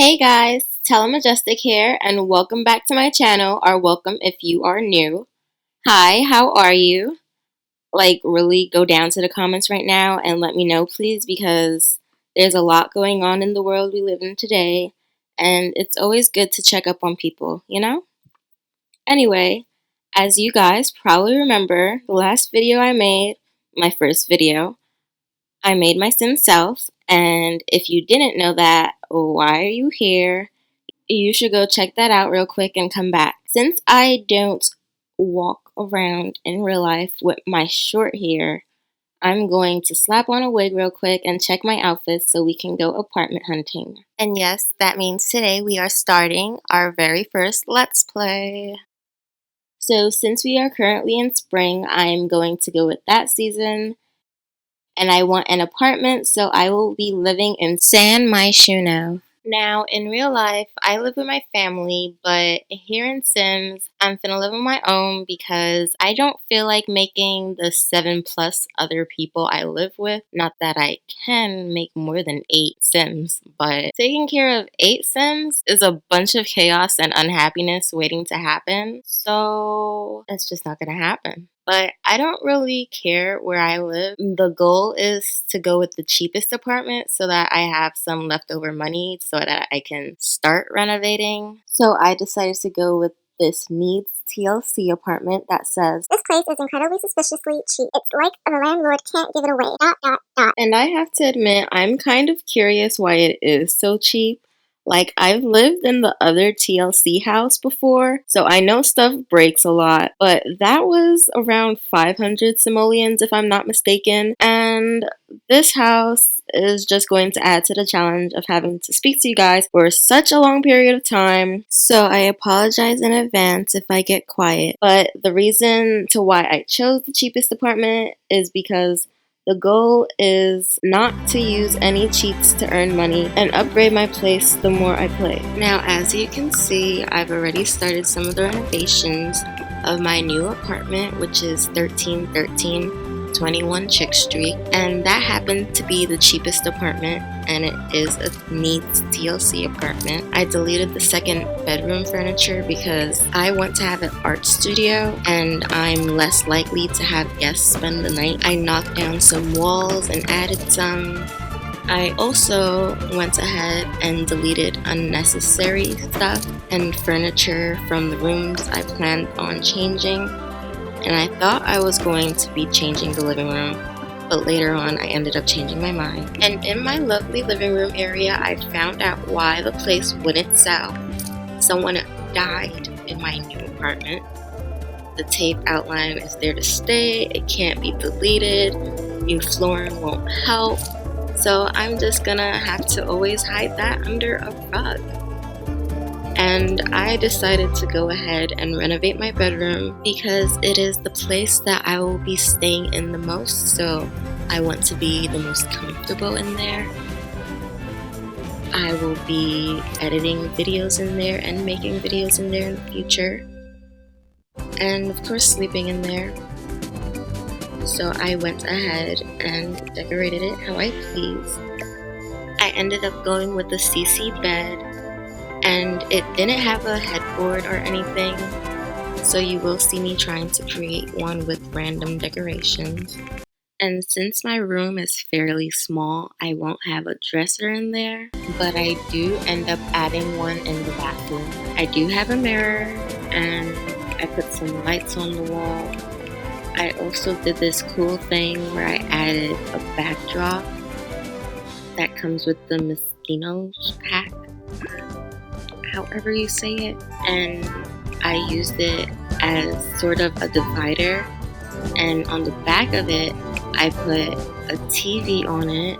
Hey guys, Telemajestic here, and welcome back to my channel, or welcome if you are new. Hi, how are you? Really go down to the comments right now and let me know, please, because there's a lot going on in the world we live in today, and it's always good to check up on people, you know? Anyway, as you guys probably remember, the last video I made, my first video, I made my Simself, and if you didn't know that, why are you here? You should go check that out real quick and come back. Since I don't walk around in real life with my short hair, I'm going to slap on a wig real quick and check my outfits so we can go apartment hunting. And yes, that means today we are starting our very first Let's Play. So since we are currently in spring, I'm going to go with that season. And I want an apartment, so I will be living in San Myshuno. Now, in real life, I live with my family, but here in Sims, I'm finna live on my own because I don't feel like making the 7+ other people I live with. Not that I can make more than 8 Sims, but taking care of 8 Sims is a bunch of chaos and unhappiness waiting to happen, so it's just not gonna happen. But I don't really care where I live. The goal is to go with the cheapest apartment so that I have some leftover money so that I can start renovating. So I decided to go with this Needs TLC apartment that says, "This place is incredibly suspiciously cheap. It's like the landlord can't give it away, ... And I have to admit, I'm kind of curious why it is so cheap. I've lived in the other TLC house before, so I know stuff breaks a lot, but that was around 500 simoleons if I'm not mistaken, and this house is just going to add to the challenge of having to speak to you guys for such a long period of time, so I apologize in advance if I get quiet. But the reason to why I chose the cheapest apartment is because the goal is not to use any cheats to earn money and upgrade my place the more I play. Now, as you can see, I've already started some of the renovations of my new apartment, which is 1313 21 Chick Street, and that happened to be the cheapest apartment, and it is a Needs TLC apartment. I deleted the second bedroom furniture because I want to have an art studio and I'm less likely to have guests spend the night. I knocked down some walls and added some. I also went ahead and deleted unnecessary stuff and furniture from the rooms I planned on changing. And I thought I was going to be changing the living room, but later on I ended up changing my mind. And in my lovely living room area, I found out why the place wouldn't sell. Someone died in my new apartment. The tape outline is there to stay, it can't be deleted, new flooring won't help, so I'm just gonna have to always hide that under a rug. And I decided to go ahead and renovate my bedroom because it is the place that I will be staying in the most, so I want to be the most comfortable in there. I will be editing videos in there and making videos in there in the future. And of course sleeping in there. So I went ahead and decorated it how I please. I ended up going with the CC bed, and it didn't have a headboard or anything, so you will see me trying to create one with random decorations. And since my room is fairly small, I won't have a dresser in there, but I do end up adding one in the bathroom. I do have a mirror, and I put some lights on the wall. I also did this cool thing where I added a backdrop that comes with the Mosquitoes pack, however you say it, and I used it as sort of a divider, and on the back of it I put a TV on it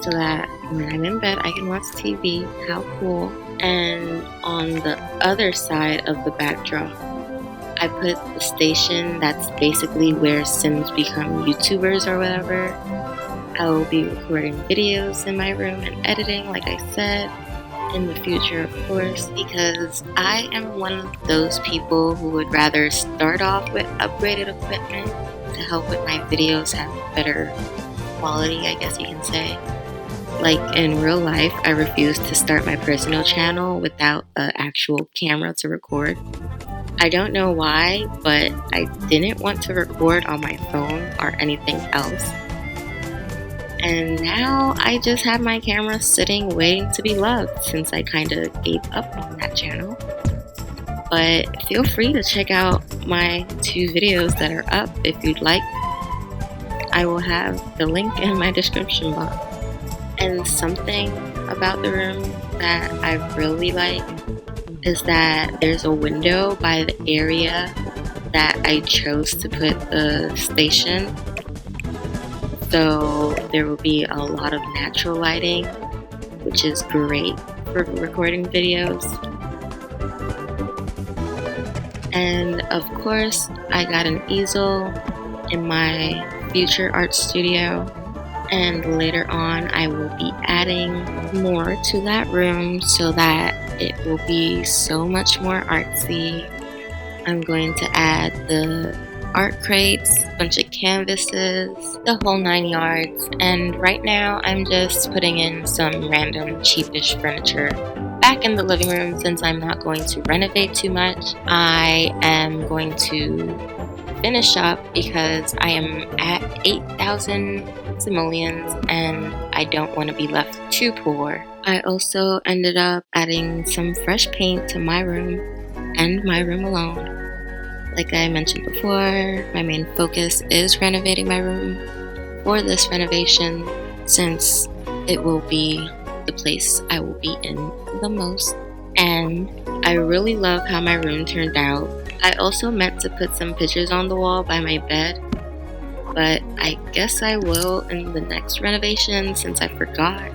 so that when I'm in bed I can watch TV. How cool. And on the other side of the backdrop I put the station that's basically where Sims become YouTubers or whatever. I will be recording videos in my room and editing, like I said, in the future, of course, because I am one of those people who would rather start off with upgraded equipment to help with my videos have better quality, I guess you can say. Like in real life, I refuse to start my personal channel without an actual camera to record. I don't know why, but I didn't want to record on my phone or anything else. And now I just have my camera sitting waiting to be loved since I kind of gave up on that channel. But feel free to check out my 2 videos that are up if you'd like. I will have the link in my description box. And something about the room that I really like is that there's a window by the area that I chose to put the station. So there will be a lot of natural lighting, which is great for recording videos. And of course, I got an easel in my future art studio. And later on, I will be adding more to that room so that it will be so much more artsy. I'm going to add the art crates, a bunch of canvases, the whole 9 yards. And right now, I'm just putting in some random cheapish furniture back in the living room since I'm not going to renovate too much. I am going to finish up because I am at 8,000 simoleons and I don't want to be left too poor. I also ended up adding some fresh paint to my room and my room alone. Like I mentioned before, my main focus is renovating my room for this renovation since it will be the place I will be in the most. And I really love how my room turned out. I also meant to put some pictures on the wall by my bed, but I guess I will in the next renovation since I forgot.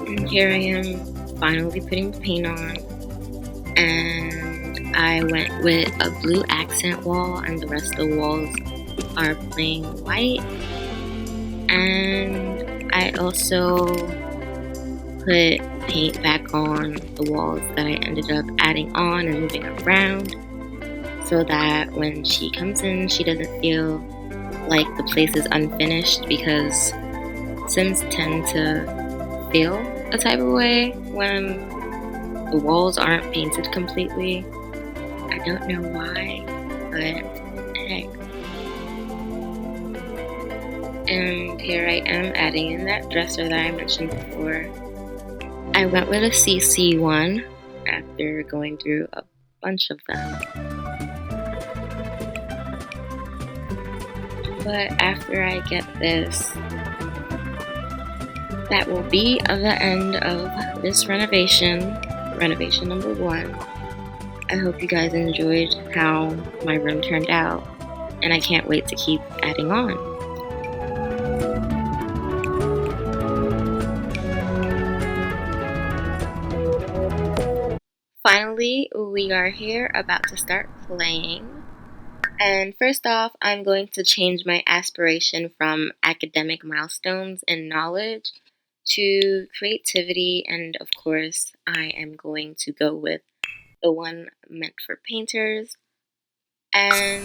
And here I am finally putting the paint on, and I went with a blue accent wall and the rest of the walls are plain white. And I also put paint back on the walls that I ended up adding on and moving around so that when she comes in, she doesn't feel like the place is unfinished, because Sims tend to feel a type of way when the walls aren't painted completely. I don't know why, but heck. And here I am adding in that dresser that I mentioned before. I went with a CC one after going through a bunch of them. But after I get this, that will be the end of this renovation number 1. I hope you guys enjoyed how my room turned out, and I can't wait to keep adding on. Finally, we are here about to start playing. And first off, I'm going to change my aspiration from academic milestones and knowledge to creativity, and of course, I am going to go with the one meant for painters. And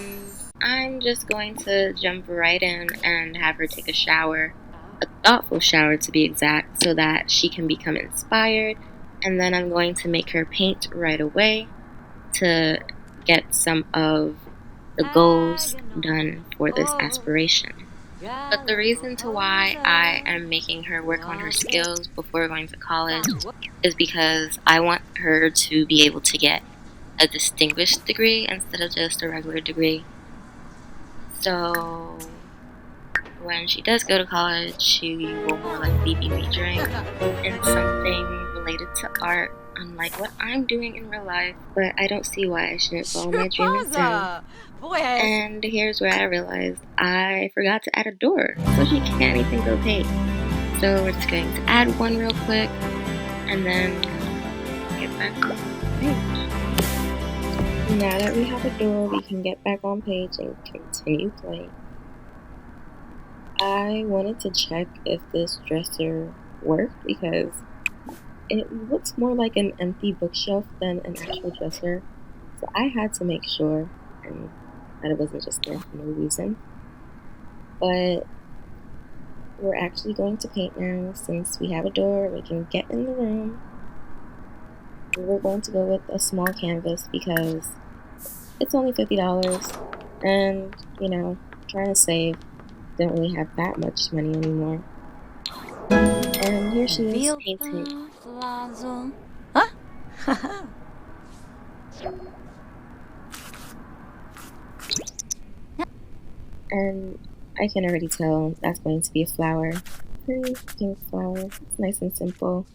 I'm just going to jump right in and have her take a shower, a thoughtful shower to be exact, so that she can become inspired. And then I'm going to make her paint right away to get some of the goals done for this aspiration. But the reason to why I am making her work on her skills before going to college is because I want her to be able to get a distinguished degree instead of just a regular degree. So when she does go to college, she will more likely be majoring in something related to art, unlike what I'm doing in real life. But I don't see why I shouldn't follow my dream in Sim. And here's where I realized I forgot to add a door, so she can't even go paint. So we're just going to add one real quick, and then get back on page. Now that we have a door, we can get back on page and continue playing. I wanted to check if this dresser worked because it looks more like an empty bookshelf than an actual dresser. So I had to make sure and that it wasn't just there for no reason. But we're actually going to paint now since we have a door. We can get in the room. We were going to go with a small canvas because it's only $50 and, you know, trying to save. Don't really have that much money anymore. And here she is painting. And I can already tell that's going to be a flower. Pretty pink flower. It's nice and simple.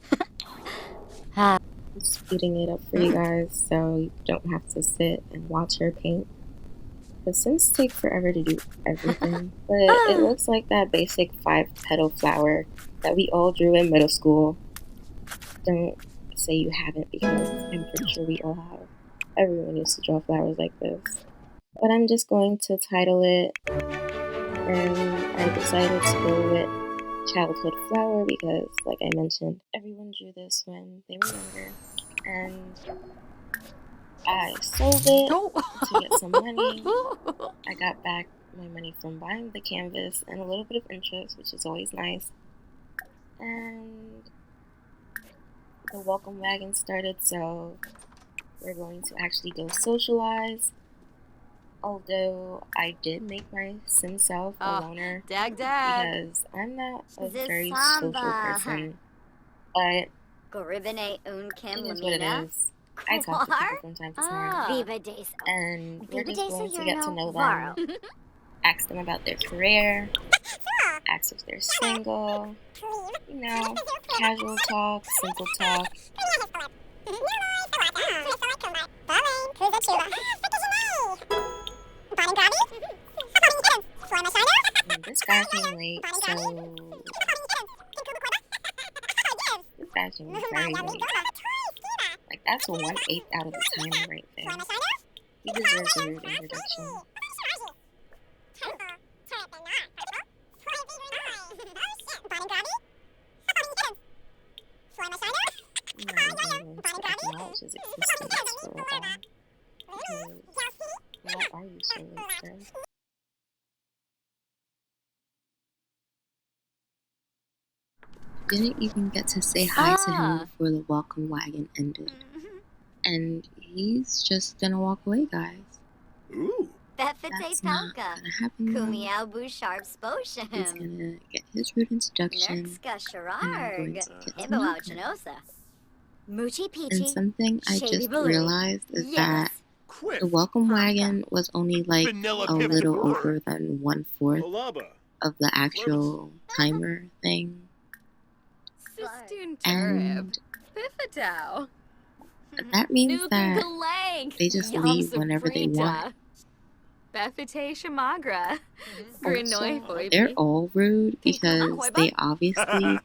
I'm speeding it up for you guys so you don't have to sit and watch her paint. The Sims take forever to do everything, but it looks like that basic 5-petal flower that we all drew in middle school. Don't say you haven't because I'm pretty sure we all have. Everyone used to draw flowers like this. But I'm just going to title it, and I decided to go with childhood flower because, like I mentioned, everyone drew this when they were younger. And I sold it to get some money. I got back my money from buying the canvas and a little bit of interest, which is always nice. And the welcome wagon started, so we're going to actually go socialize. Although I did make my Simself a loner because I'm not a very social person. But it is what it is. I talk to people from time to time. And we're just going to get to know them. Ask them about their career. Ask if they're single. You know, casual talk, simple talk. And this guy came late, so this guy came very late. Like, that's 1/8 out of the time right there. He deserves a rude introduction. I'm not even going to acknowledge his existence for a while. Because why are you so late, sir? Didn't even get to say hi to him before the welcome wagon ended. And he's just gonna walk away, guys. Ooh. That's not gonna happen. He's gonna get his rude introduction, and I'm going to get to know him. And something I just realized is that the welcome wagon was only like a little over than 1/4 of the actual timer thing. And that means that they just leave whenever they want. Also, they're all rude because they obviously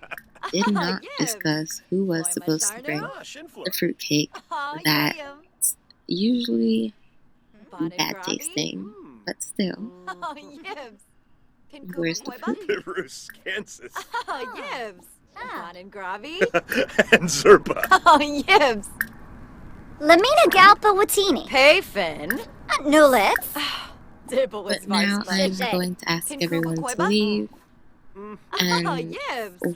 did not discuss who was supposed to bring the fruitcake that's usually bad tasting, but still. Where's the fruit? And Zerpa. Lamina Galpa Watini. Payfin. Nulets. But now I'm going to ask everyone to leave. And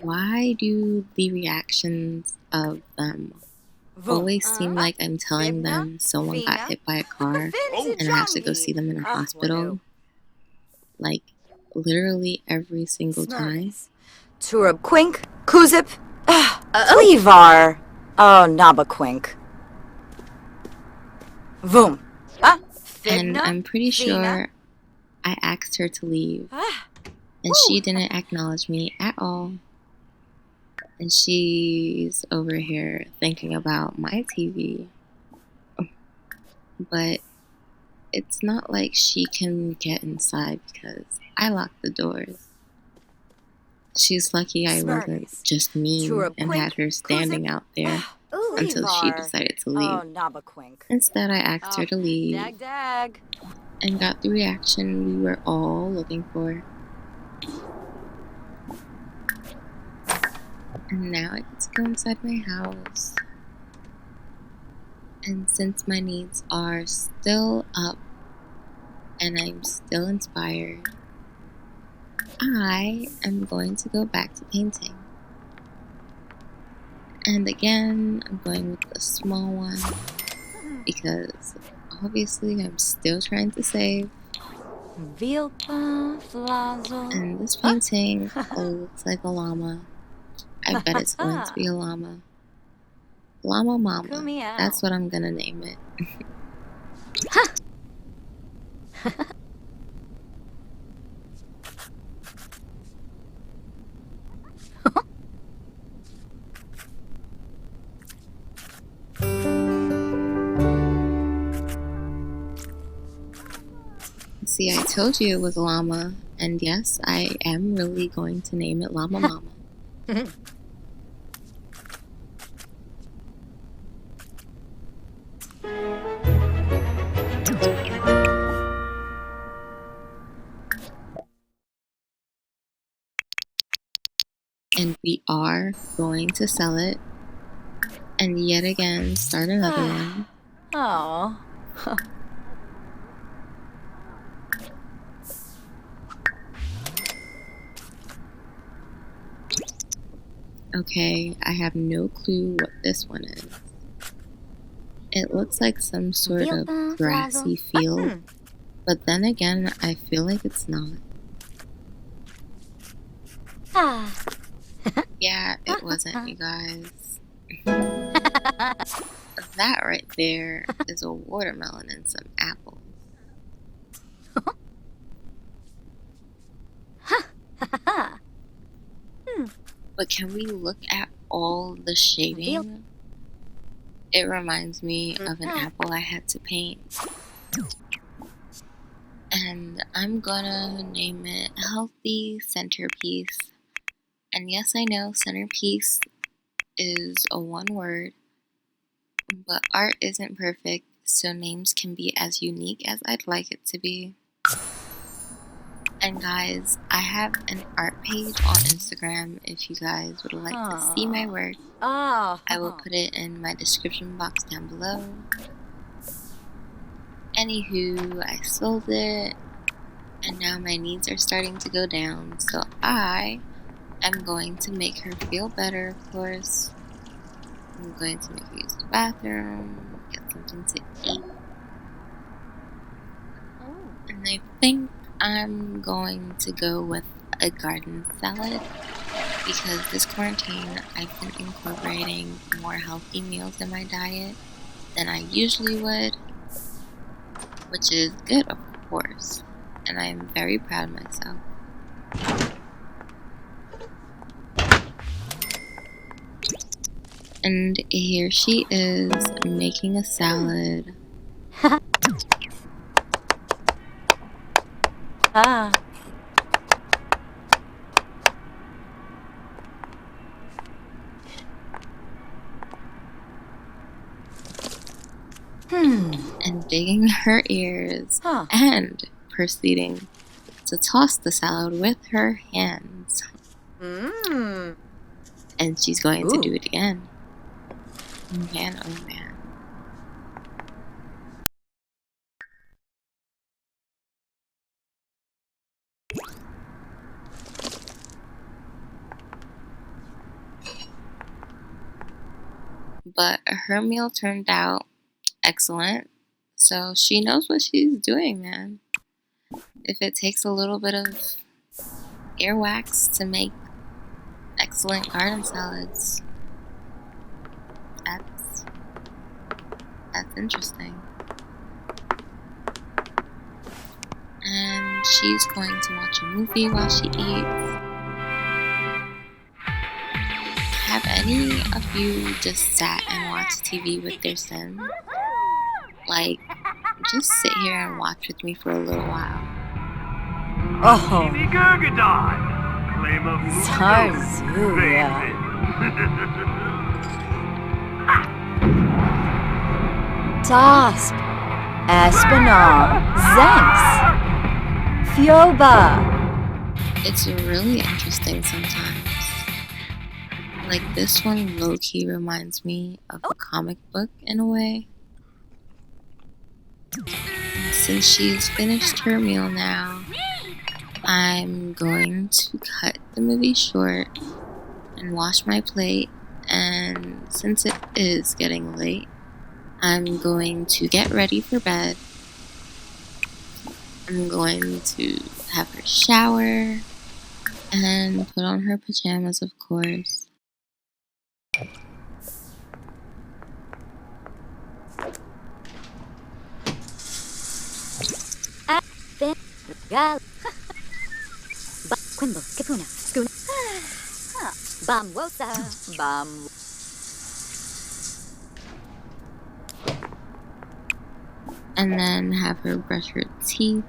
why do the reactions of them always seem like I'm telling them someone got hit by a car and I have to go see them in a hospital? Like, literally every single time. Turub Quink. Kuzip. Levar. Oh, Nabaquink. Voom. And I'm pretty sure I asked her to leave. And she didn't acknowledge me at all. And she's over here thinking about my TV. But it's not like she can get inside because I locked the doors. She's lucky I wasn't just mean and had her standing out there until she decided to leave. Instead, I asked her to leave and got the reaction we were all looking for. And now I get to go inside my house. And since my needs are still up and I'm still inspired, I am going to go back to painting. And again, I'm going with the small one because obviously I'm still trying to save. And this painting looks like a llama. I bet it's going to be a llama. Llama Mama. That's what I'm gonna name it. See, I told you it was a llama, and yes, I am really going to name it Llama Mama. And we are going to sell it, and yet again start another one. Oh. Okay, I have no clue what this one is. It looks like some sort of grassy field, but then again, I feel like it's not. Yeah, it wasn't, you guys. That right there is a watermelon and some apples. But can we look at all the shading? It reminds me of an apple I had to paint. And I'm gonna name it Healthy Centerpiece. And yes, I know centerpiece is a one word, but art isn't perfect, so names can be as unique as I'd like it to be. And guys, I have an art page on Instagram if you guys would like to see my work. I will put it in my description box down below. Anywho, I sold it, and now my needs are starting to go down, so I am going to make her feel better, of course. I'm going to make her use the bathroom, get something to eat. And I think I'm going to go with a garden salad because this quarantine I've been incorporating more healthy meals in my diet than I usually would, which is good, of course, and I'm very proud of myself. And here she is making a salad. And digging her ears and proceeding to toss the salad with her hands. And she's going to do it again. Man, oh man. But her meal turned out excellent, so she knows what she's doing, man. If it takes a little bit of earwax to make excellent garden salads, that's interesting. And she's going to watch a movie while she eats. Have any of you just sat and watched TV with their son? Like, just sit here and watch with me for a little while. Oh. Claim of Sarzuya. Tasp. Espinal. Zenks. Fioba. It's really interesting sometimes. Like this one low-key reminds me of a comic book in a way. Since she's finished her meal now, I'm going to cut the movie short and wash my plate. And since it is getting late, I'm going to get ready for bed. I'm going to have her shower and put on her pajamas, of course. And then have her brush her teeth.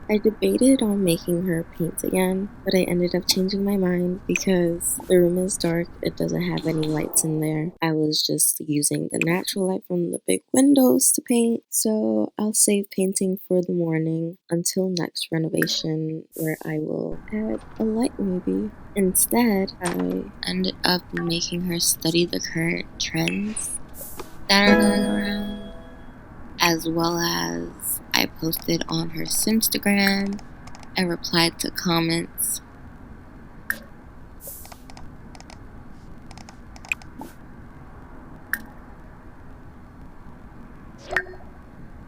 I debated on making her paint again, but I ended up changing my mind because the room is dark, it doesn't have any lights in there. I was just using the natural light from the big windows to paint, so I'll save painting for the morning until next renovation where I will add a light maybe. Instead, I ended up making her study the current trends that are going around, as well as I posted on her Simstagram and replied to comments.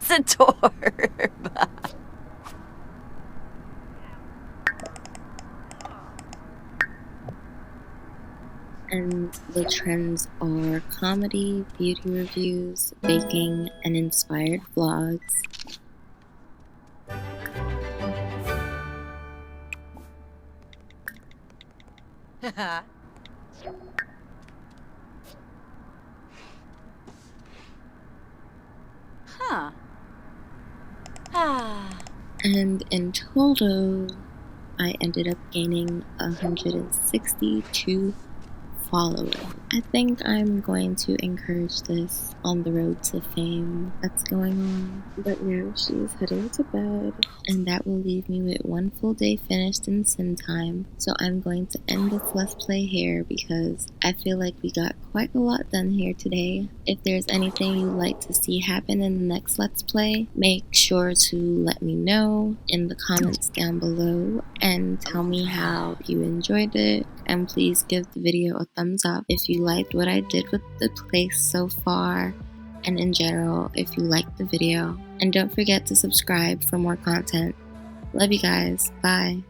Satorb. And the trends are comedy, beauty reviews, baking, and inspired vlogs. Huh. Ah. And in total, I ended up gaining 162 followers. I think I'm going to encourage this on the road to fame that's going on. But now she's heading to bed, and that will leave me with one full day finished in sim time. So I'm going to end this let's play here because I feel like we got quite a lot done here today. If there's anything you'd like to see happen in the next let's play, make sure to let me know in the comments down below and tell me how you enjoyed it. And please give the video a thumbs up if you liked what I did with the place so far, and in general if you liked the video. And don't forget to subscribe for more content. Love you guys. Bye.